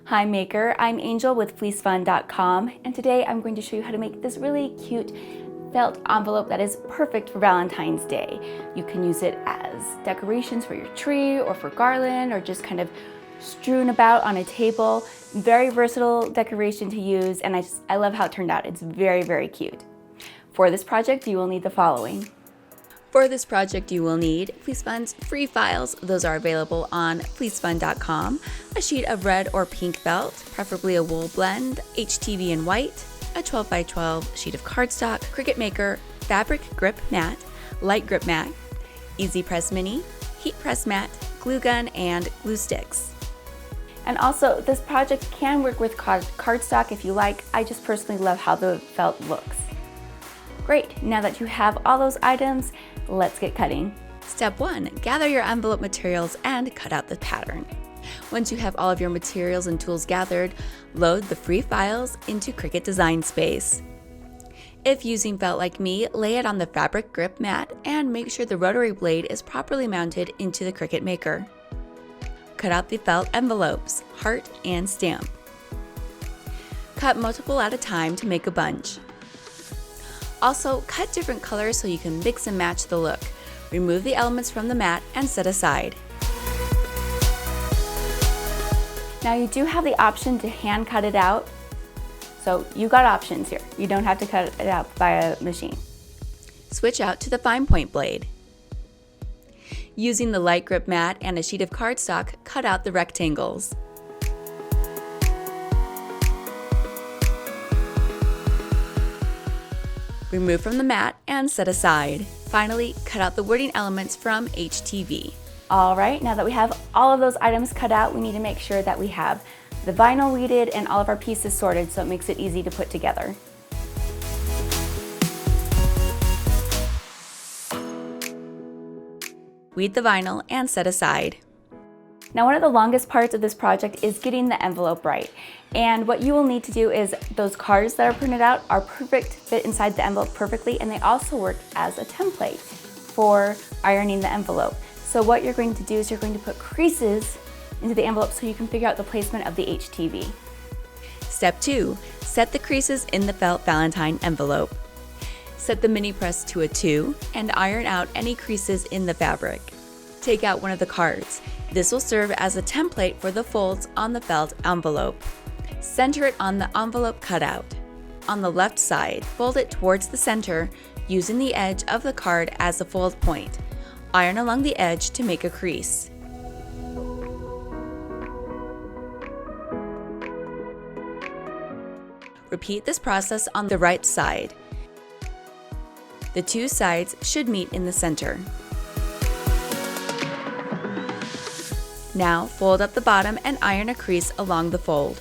Hi Maker, I'm Angel with fleecefun.com, and today I'm going to show you how to make this really cute felt envelope that is perfect for Valentine's Day. You can use it as decorations for your tree or for garland or just kind of strewn about on a table. Very versatile decoration to use, and I love how it turned out. It's very, very cute. For this project, you will need the following. For this project, you will need Fleece Fun's free files. Those are available on fleecefun.com. A sheet of red or pink felt, preferably a wool blend, HTV in white, a 12x12 sheet of cardstock, Cricut Maker, fabric grip mat, light grip mat, easy press mini, heat press mat, glue gun, and glue sticks. And also, this project can work with cardstock if you like. I just personally love how the felt looks. Great, now that you have all those items, let's get cutting. Step 1, gather your envelope materials and cut out the pattern. Once you have all of your materials and tools gathered, load the free files into Cricut Design Space. If using felt like me, lay it on the fabric grip mat and make sure the rotary blade is properly mounted into the Cricut Maker. Cut out the felt envelopes, heart, and stamp. Cut multiple at a time to make a bunch. Also, cut different colors so you can mix and match the look. Remove the elements from the mat and set aside. Now you do have the option to hand cut it out, so you got options here. You don't have to cut it out by a machine. Switch out to the fine point blade. Using the light grip mat and a sheet of cardstock, cut out the rectangles. Remove from the mat and set aside. Finally, cut out the wording elements from HTV. All right, now that we have all of those items cut out, we need to make sure that we have the vinyl weeded and all of our pieces sorted so it makes it easy to put together. Weed the vinyl and set aside. Now, one of the longest parts of this project is getting the envelope right. And what you will need to do is those cards that are printed out are perfect, fit inside the envelope perfectly, and they also work as a template for ironing the envelope. So what you're going to do is you're going to put creases into the envelope so you can figure out the placement of the HTV. Step 2, set the creases in the Felt Valentine envelope. Set the mini press to a 2 and iron out any creases in the fabric. Take out one of the cards. This will serve as a template for the folds on the felt envelope. Center it on the envelope cutout. On the left side, fold it towards the center, using the edge of the card as a fold point. Iron along the edge to make a crease. Repeat this process on the right side. The two sides should meet in the center. Now fold up the bottom and iron a crease along the fold.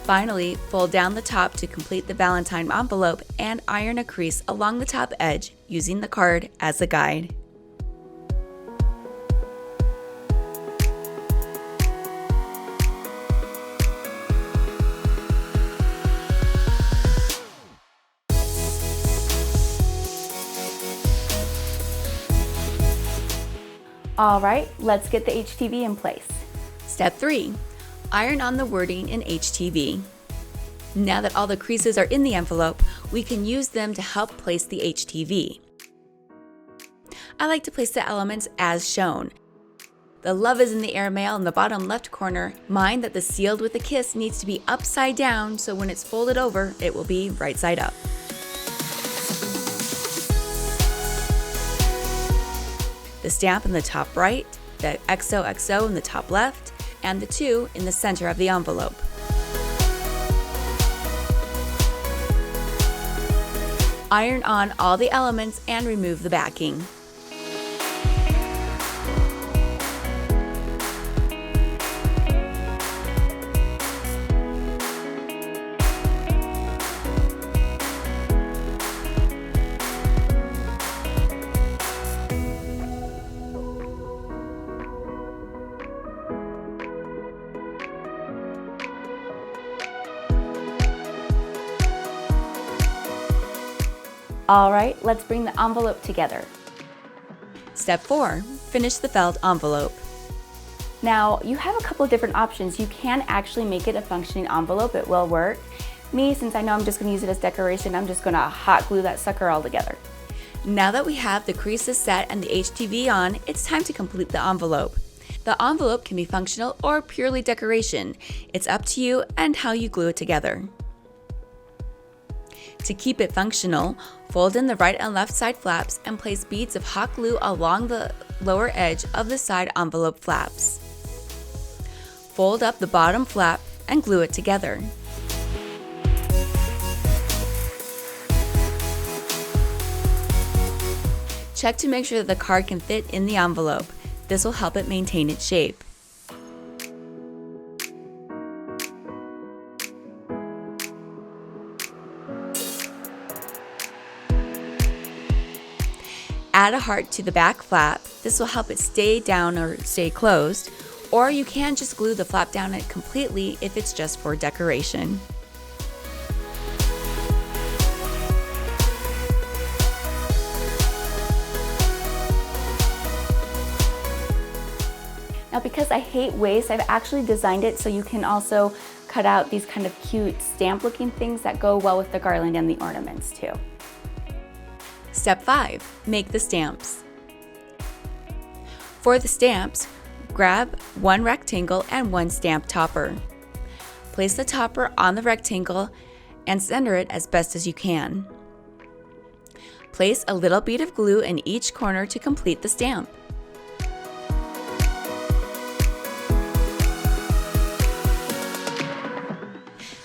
Finally, fold down the top to complete the Valentine envelope and iron a crease along the top edge using the card as a guide. All right, let's get the HTV in place. Step 3, iron on the wording in HTV. Now that all the creases are in the envelope, we can use them to help place the HTV. I like to place the elements as shown. The Love is in the Air mail in the bottom left corner. Mind that the Sealed with a Kiss needs to be upside down, so when it's folded over, it will be right side up. The stamp in the top right, the XOXO in the top left, and the 2 in the center of the envelope. Iron on all the elements and remove the backing. All right, let's bring the envelope together. Step 4. Finish the felt envelope. Now, you have a couple of different options. You can actually make it a functioning envelope. It will work. Me, since I know I'm just going to use it as decoration, I'm just going to hot glue that sucker all together. Now that we have the creases set and the HTV on, it's time to complete the envelope. The envelope can be functional or purely decoration. It's up to you and how you glue it together. To keep it functional, fold in the right and left side flaps and place beads of hot glue along the lower edge of the side envelope flaps. Fold up the bottom flap and glue it together. Check to make sure that the card can fit in the envelope. This will help it maintain its shape. Add a heart to the back flap. This will help it stay down or stay closed, or you can just glue the flap down it completely if it's just for decoration. Now, because I hate waste, I've actually designed it so you can also cut out these kind of cute stamp looking things that go well with the garland and the ornaments too. Step 5. Make the stamps. For the stamps, grab one rectangle and one stamp topper. Place the topper on the rectangle and center it as best as you can. Place a little bead of glue in each corner to complete the stamp.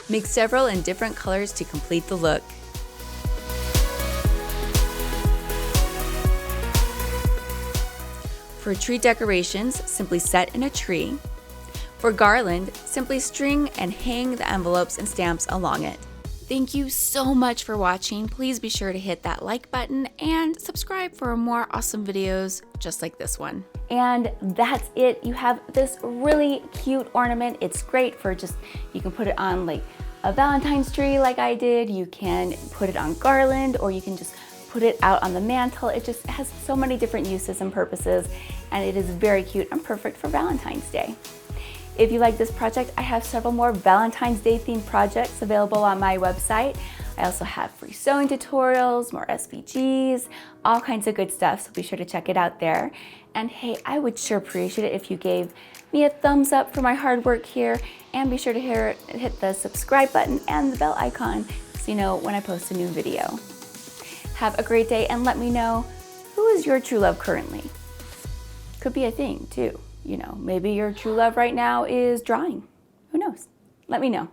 Make several in different colors to complete the look. For tree decorations, simply set in a tree. For garland, simply string and hang the envelopes and stamps along it. Thank you so much for watching. Please be sure to hit that like button and subscribe for more awesome videos just like this one. And that's it. You have this really cute ornament. It's great for you can put it on like a Valentine's tree like I did. You can put it on garland, or you can just put it out on the mantle. It just has so many different uses and purposes, and it is very cute and perfect for Valentine's Day. If you like this project, I have several more Valentine's Day themed projects available on my website. I also have free sewing tutorials, more SVGs, all kinds of good stuff, so be sure to check it out there. And hey, I would sure appreciate it if you gave me a thumbs up for my hard work here, and be sure to hit the subscribe button and the bell icon so you know when I post a new video. Have a great day, and let me know, who is your true love currently? Could be a thing too. You know, maybe your true love right now is drawing. Who knows? Let me know.